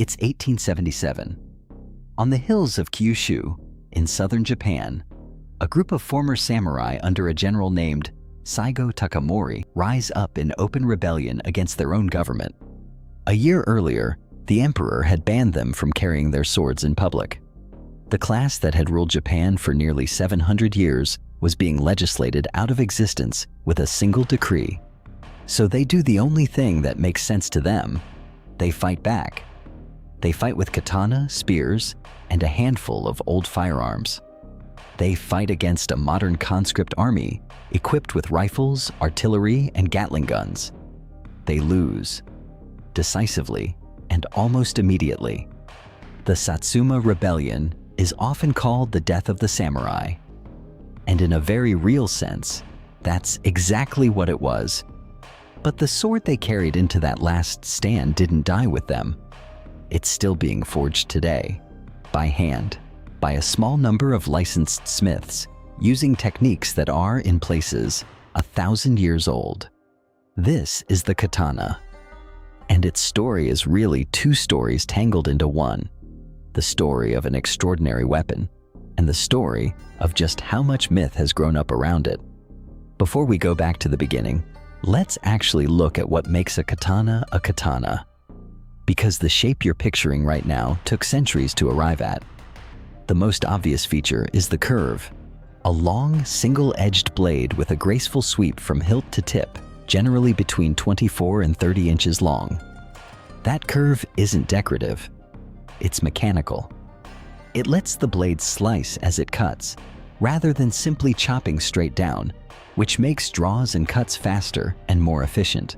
It's 1877. On the hills of Kyushu, in southern Japan, a group of former samurai under a general named Saigo Takamori rise up in open rebellion against their own government. A year earlier, the emperor had banned them from carrying their swords in public. The class that had ruled Japan for nearly 700 years was being legislated out of existence with a single decree. So they do the only thing that makes sense to them. They fight back. They fight with katana, spears, and a handful of old firearms. They fight against a modern conscript army equipped with rifles, artillery, and Gatling guns. They lose, decisively and almost immediately. The Satsuma Rebellion is often called the death of the samurai. And in a very real sense, that's exactly what it was. But the sword they carried into that last stand didn't die with them. It's still being forged today, by hand, by a small number of licensed smiths, using techniques that are, in places, 1,000 years old. This is the katana. And its story is really two stories tangled into one. The story of an extraordinary weapon, and the story of just how much myth has grown up around it. Before we go back to the beginning, let's actually look at what makes a katana a katana. Because the shape you're picturing right now took centuries to arrive at. The most obvious feature is the curve. A long, single-edged blade with a graceful sweep from hilt to tip, generally between 24 and 30 inches long. That curve isn't decorative. It's mechanical. It lets the blade slice as it cuts, rather than simply chopping straight down, which makes draws and cuts faster and more efficient.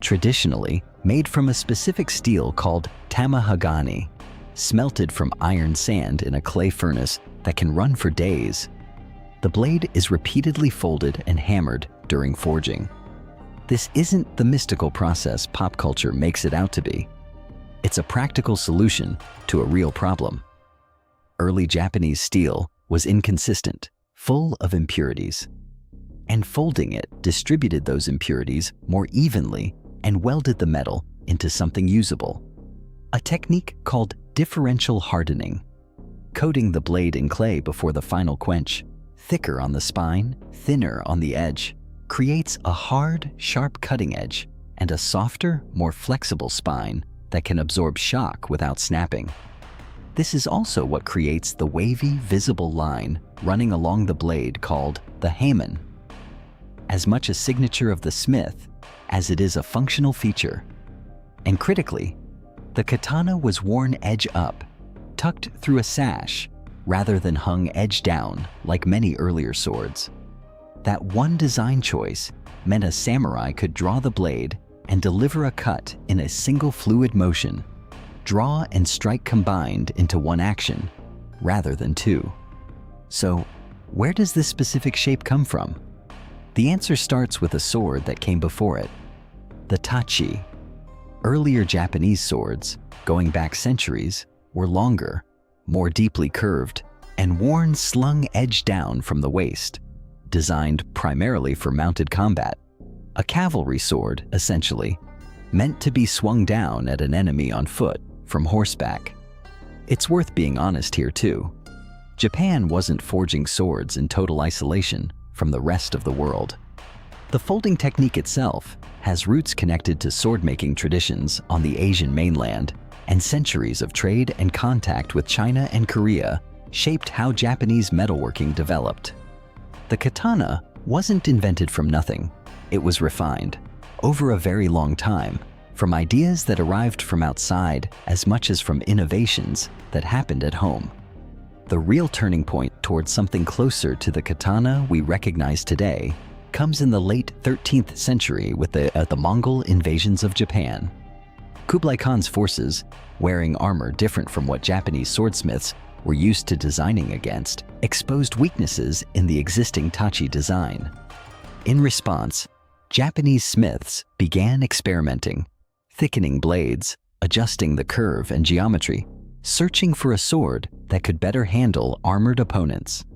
Traditionally, made from a specific steel called tamahagani, smelted from iron sand in a clay furnace that can run for days. The blade is repeatedly folded and hammered during forging. This isn't the mystical process pop culture makes it out to be. It's a practical solution to a real problem. Early Japanese steel was inconsistent, full of impurities. And folding it distributed those impurities more evenly and welded the metal into something usable. A technique called differential hardening. Coating the blade in clay before the final quench, thicker on the spine, thinner on the edge, creates a hard, sharp cutting edge and a softer, more flexible spine that can absorb shock without snapping. This is also what creates the wavy, visible line running along the blade called the hamen. As much a signature of the smith as it is a functional feature. And critically, the katana was worn edge up, tucked through a sash, rather than hung edge down like many earlier swords. That one design choice meant a samurai could draw the blade and deliver a cut in a single fluid motion, draw and strike combined into one action, rather than two. So, where does this specific shape come from? The answer starts with a sword that came before it, the tachi. Earlier Japanese swords, going back centuries, were longer, more deeply curved, and worn slung edge down from the waist, designed primarily for mounted combat. A cavalry sword, essentially, meant to be swung down at an enemy on foot from horseback. It's worth being honest here too. Japan wasn't forging swords in total isolation from the rest of the world. The folding technique itself has roots connected to sword-making traditions on the Asian mainland, and centuries of trade and contact with China and Korea shaped how Japanese metalworking developed. The katana wasn't invented from nothing. It was refined, over a very long time, from ideas that arrived from outside as much as from innovations that happened at home. The real turning point towards something closer to the katana we recognize today comes in the late 13th century with the Mongol invasions of Japan. Kublai Khan's forces, wearing armor different from what Japanese swordsmiths were used to designing against, exposed weaknesses in the existing tachi design. In response, Japanese smiths began experimenting, thickening blades, adjusting the curve and geometry, searching for a sword that could better handle armored opponents.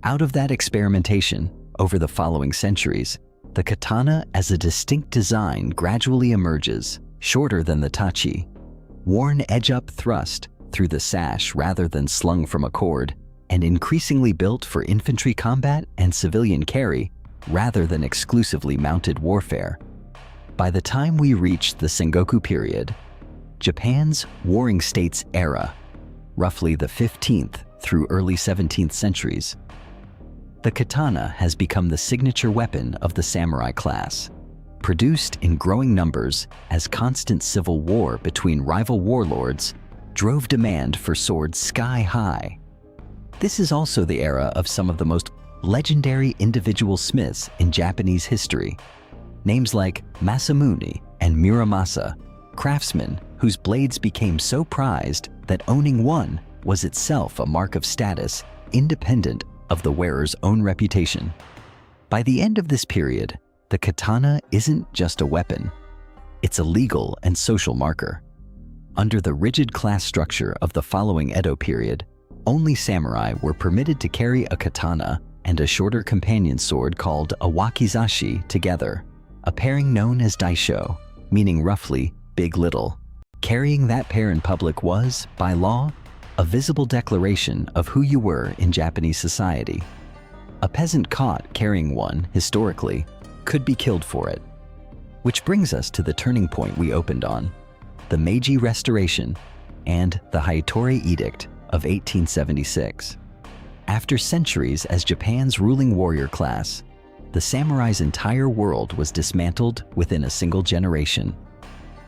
Out of that experimentation, over the following centuries, the katana as a distinct design gradually emerges, shorter than the tachi, worn edge-up thrust through the sash rather than slung from a cord, and increasingly built for infantry combat and civilian carry rather than exclusively mounted warfare. By the time we reach the Sengoku period, Japan's Warring States era, roughly the 15th through early 17th centuries, the katana has become the signature weapon of the samurai class, produced in growing numbers as constant civil war between rival warlords drove demand for swords sky high. This is also the era of some of the most legendary individual smiths in Japanese history. Names like Masamune and Muramasa, craftsmen whose blades became so prized that owning one was itself a mark of status independent of the wearer's own reputation. By the end of this period, the katana isn't just a weapon, it's a legal and social marker. Under the rigid class structure of the following Edo period, only samurai were permitted to carry a katana and a shorter companion sword called a wakizashi together, a pairing known as daisho, meaning roughly big-little. Carrying that pair in public was, by law, a visible declaration of who you were in Japanese society. A peasant caught carrying one, historically, could be killed for it. Which brings us to the turning point we opened on, the Meiji Restoration and the Haitori Edict of 1876. After centuries as Japan's ruling warrior class, the samurai's entire world was dismantled within a single generation.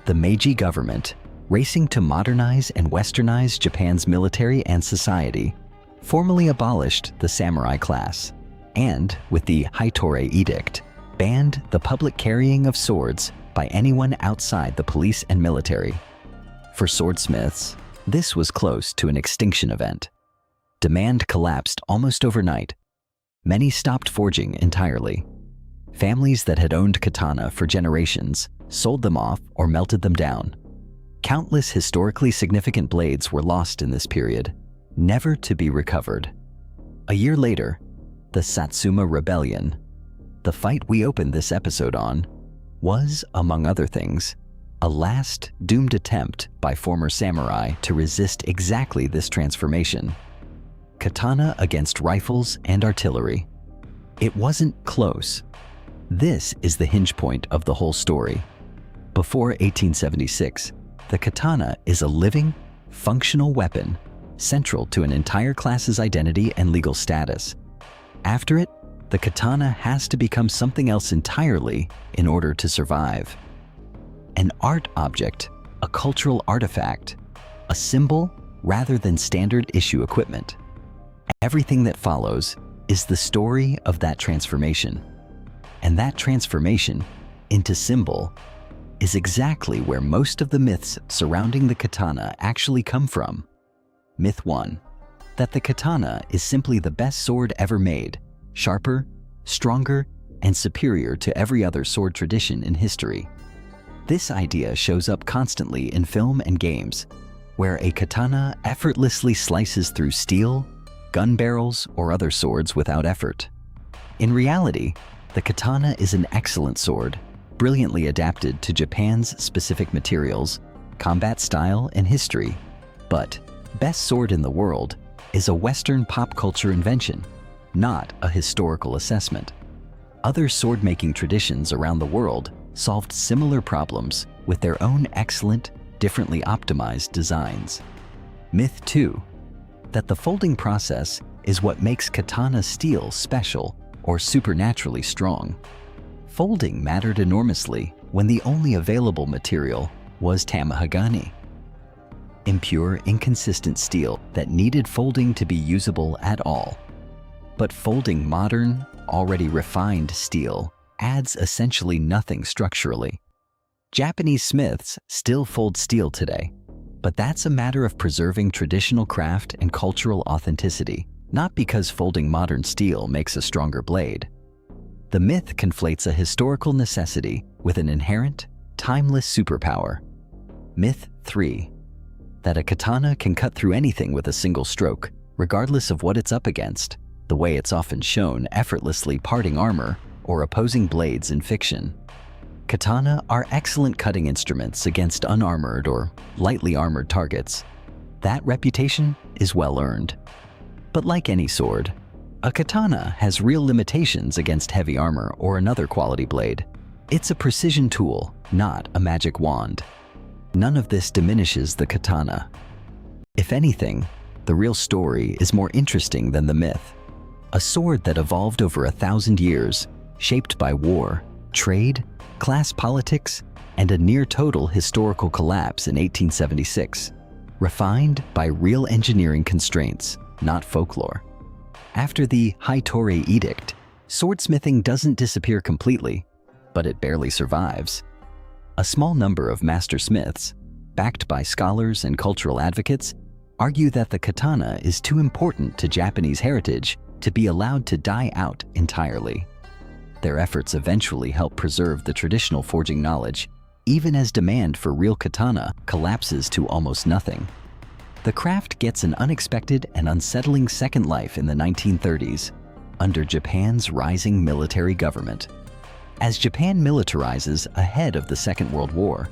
The Meiji government, racing to modernize and westernize Japan's military and society, formally abolished the samurai class, and, with the Haitori Edict, banned the public carrying of swords by anyone outside the police and military. For swordsmiths, this was close to an extinction event. Demand collapsed almost overnight. Many stopped forging entirely. Families that had owned katana for generations sold them off or melted them down. Countless historically significant blades were lost in this period, never to be recovered. A year later, the Satsuma Rebellion, the fight we opened this episode on, was, among other things, a last doomed attempt by former samurai to resist exactly this transformation. Katana against rifles and artillery. It wasn't close. This is the hinge point of the whole story. Before 1876, the katana is a living, functional weapon, central to an entire class's identity and legal status. After it, the katana has to become something else entirely in order to survive. An art object, a cultural artifact, a symbol rather than standard issue equipment. Everything that follows is the story of that transformation. And that transformation into symbol is exactly where most of the myths surrounding the katana actually come from. Myth 1, that the katana is simply the best sword ever made, sharper, stronger, and superior to every other sword tradition in history. This idea shows up constantly in film and games, where a katana effortlessly slices through steel, gun barrels, or other swords without effort. In reality, the katana is an excellent sword, brilliantly adapted to Japan's specific materials, combat style, and history. But best sword in the world is a Western pop culture invention, not a historical assessment. Other sword-making traditions around the world solved similar problems with their own excellent, differently optimized designs. Myth 2, that the folding process is what makes katana steel special or supernaturally strong. Folding mattered enormously when the only available material was tamahagani, impure, inconsistent steel that needed folding to be usable at all. But folding modern, already refined steel adds essentially nothing structurally. Japanese smiths still fold steel today, but that's a matter of preserving traditional craft and cultural authenticity, not because folding modern steel makes a stronger blade. The myth conflates a historical necessity with an inherent, timeless superpower. Myth 3, that a katana can cut through anything with a single stroke, regardless of what it's up against, the way it's often shown effortlessly parting armor or opposing blades in fiction. Katana are excellent cutting instruments against unarmored or lightly armored targets. That reputation is well earned. But like any sword, a katana has real limitations against heavy armor or another quality blade. It's a precision tool, not a magic wand. None of this diminishes the katana. If anything, the real story is more interesting than the myth. A sword that evolved over 1,000 years, shaped by war, trade, class politics, and a near-total historical collapse in 1876, refined by real engineering constraints, not folklore. After the High-Torii Edict, swordsmithing doesn't disappear completely, but it barely survives. A small number of master smiths, backed by scholars and cultural advocates, argue that the katana is too important to Japanese heritage to be allowed to die out entirely. Their efforts eventually help preserve the traditional forging knowledge, even as demand for real katana collapses to almost nothing. The craft gets an unexpected and unsettling second life in the 1930s, under Japan's rising military government. As Japan militarizes ahead of the Second World War,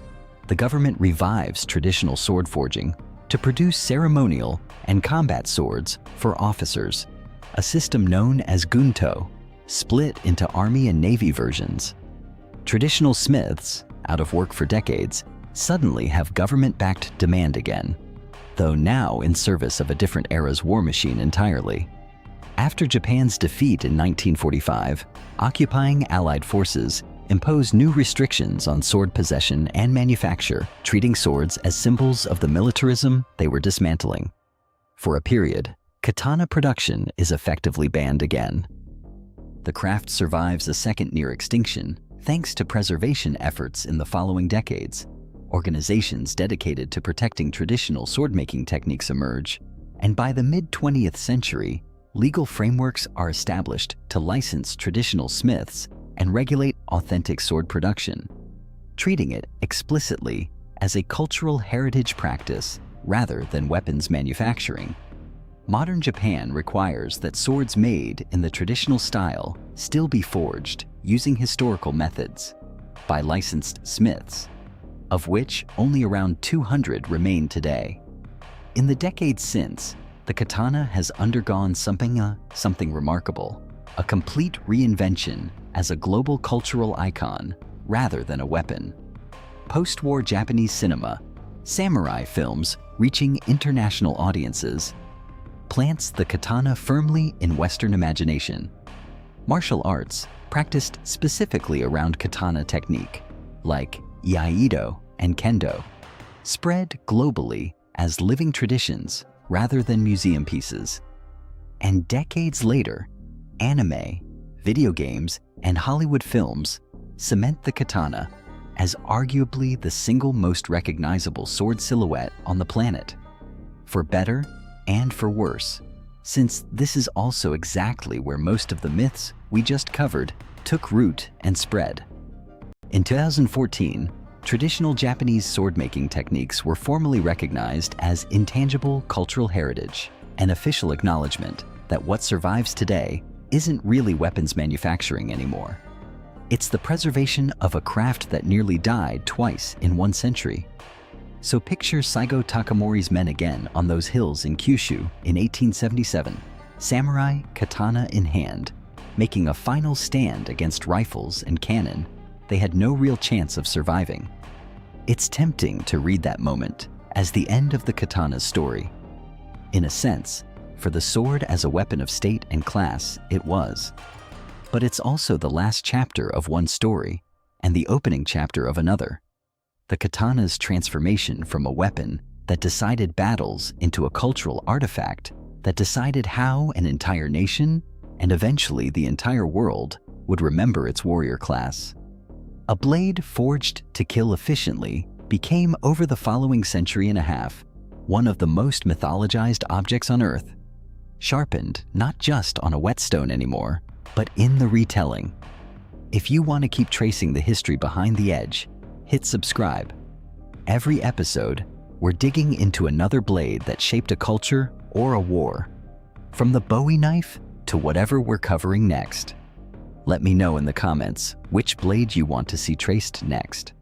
the government revives traditional sword forging to produce ceremonial and combat swords for officers, a system known as gunto, split into Army and Navy versions. Traditional smiths, out of work for decades, suddenly have government-backed demand again, though now in service of a different era's war machine entirely. After Japan's defeat in 1945, occupying Allied forces imposed new restrictions on sword possession and manufacture, treating swords as symbols of the militarism they were dismantling. For a period, katana production is effectively banned again. The craft survives a second near extinction thanks to preservation efforts in the following decades. Organizations dedicated to protecting traditional sword-making techniques emerge, and by the mid-20th century, legal frameworks are established to license traditional smiths and regulate authentic sword production, treating it explicitly as a cultural heritage practice rather than weapons manufacturing. Modern Japan requires that swords made in the traditional style still be forged using historical methods by licensed smiths, of which only around 200 remain today. In the decades since, the katana has undergone something remarkable, a complete reinvention as a global cultural icon rather than a weapon. Post-war Japanese cinema, samurai films reaching international audiences, plants the katana firmly in Western imagination. Martial arts, practiced specifically around katana technique, like iaido and kendo, spread globally as living traditions rather than museum pieces. And decades later, anime, video games, and Hollywood films cement the katana as arguably the single most recognizable sword silhouette on the planet. For better and for worse, since this is also exactly where most of the myths we just covered took root and spread. In 2014, traditional Japanese sword-making techniques were formally recognized as intangible cultural heritage, an official acknowledgement that what survives today isn't really weapons manufacturing anymore. It's the preservation of a craft that nearly died twice in 1 century. So picture Saigo Takamori's men again on those hills in Kyushu in 1877, samurai, katana in hand, making a final stand against rifles and cannon they had no real chance of surviving. It's tempting to read that moment as the end of the katana's story. In a sense, for the sword as a weapon of state and class, it was. But it's also the last chapter of one story and the opening chapter of another. The katana's transformation from a weapon that decided battles into a cultural artifact that decided how an entire nation, and eventually the entire world, would remember its warrior class. A blade forged to kill efficiently became, over the following century and a half, one of the most mythologized objects on Earth, sharpened not just on a whetstone anymore, but in the retelling. If you want to keep tracing the history behind the edge, hit subscribe. Every episode, we're digging into another blade that shaped a culture or a war, from the Bowie knife to whatever we're covering next. Let me know in the comments which blade you want to see traced next.